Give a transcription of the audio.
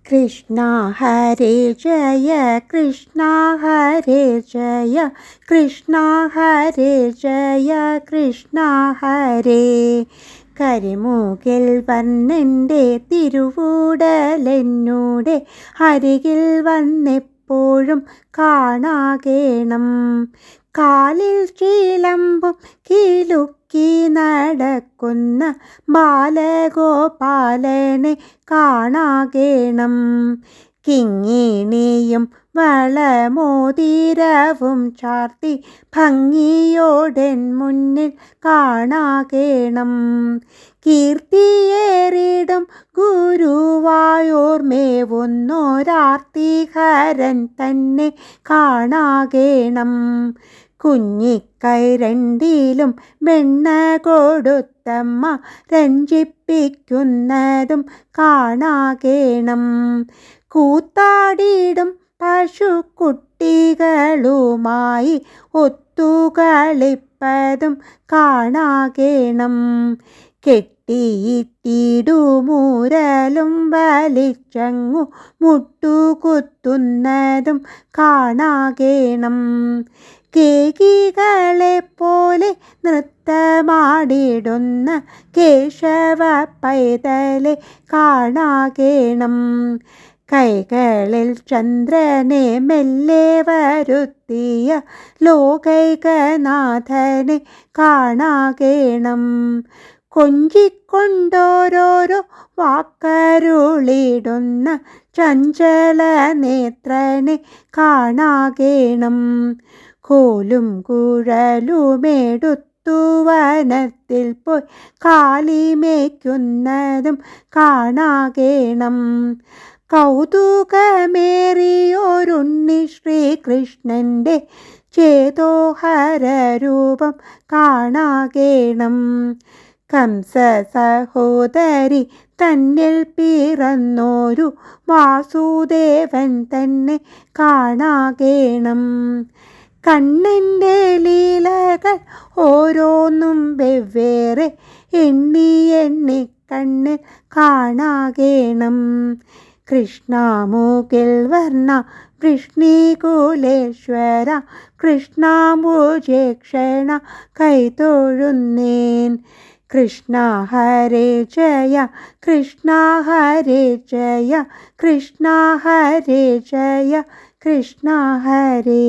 കൃഷ്ണ ഹരേ ജയ കൃഷ്ണ ഹരേ ജയ കൃഷ്ണ ഹരേ ജയ കൃഷ്ണ ഹരേ. കരിമൂകിൽ വർണ്ണൻ്റെ തിരുവൂടലെന്നൂടെ അരികിൽ വന്നെപ്പോഴും കാണാകേണം. കാലിൽ ചീലമ്പും കീലുക്കി നടക്കുന്ന ബാലഗോപാലനെ കാണാകേണം. കിങ്ങിണിയും വളമോതിരവും ചാർത്തി ഭംഗിയോടെൻ മുന്നിൽ കാണാകേണം. കീർത്തിയേറിടും ഗുരുവായൂർമേവുന്നൊരാർത്തിഹരൻ തന്നെ കാണാകേണം. കുഞ്ഞിക്കൈ രണ്ടിലും വെണ്ണ കൊടുത്തമ്മ രഞ്ജിപ്പിക്കുന്നതും കാണാകേണം. കൂത്താടിയിടും പശുക്കുട്ടികളുമായി ഒത്തുകളിപ്പതും കാണാകേണം. കെട്ടിയിട്ടിടുമൂരലും വലിച്ചങ്ങു മുട്ടുകുത്തുന്നതും കാണാകേണം. കേകികളെപ്പോലെ നൃത്തമാടിടുന്ന കേശവ പൈതലെ കാണാകേണം. കൈകളിൽ ചന്ദ്രനെ മെല്ലെ വരുത്തിയ ലോകൈകനാഥനെ കാണാകേണം. കൊഞ്ചിക്കൊണ്ടോരോരോ വാക്കരുളിടുന്ന ചഞ്ചല നേത്രനെ കാണാകേണം. കോലും കുഴലുമെടുത്തു വനത്തിൽ പോയി കാലിമേയ്ക്കുന്നതും കാണാകേണം. കൗതുകമേറിയൊരുണ്ണി ശ്രീകൃഷ്ണൻ്റെ ചേതോഹരരൂപം കാണാകേണം. കംസ സഹോദരി തന്നിൽ പിറന്നോരു വാസുദേവൻ തന്നെ കാണാകേണം. കണ്ണൻ്റെ ലീലകൾ ഓരോന്നും വെവ്വേറെ എണ്ണി എണ്ണി കണ്ണിൽ കാണാകേണം. കൃഷ്ണമുകിൽ വർണ്ണ വൃഷ്ണികുലേശ്വര കൃഷ്ണാംബുജേക്ഷണ കൈതൊഴുന്നേൻ. കൃഷ്ണ ഹരേ ജയ കൃഷ്ണ ഹരേ ജയ കൃഷ്ണ ഹരേ ജയ കൃഷ്ണ ഹരേ.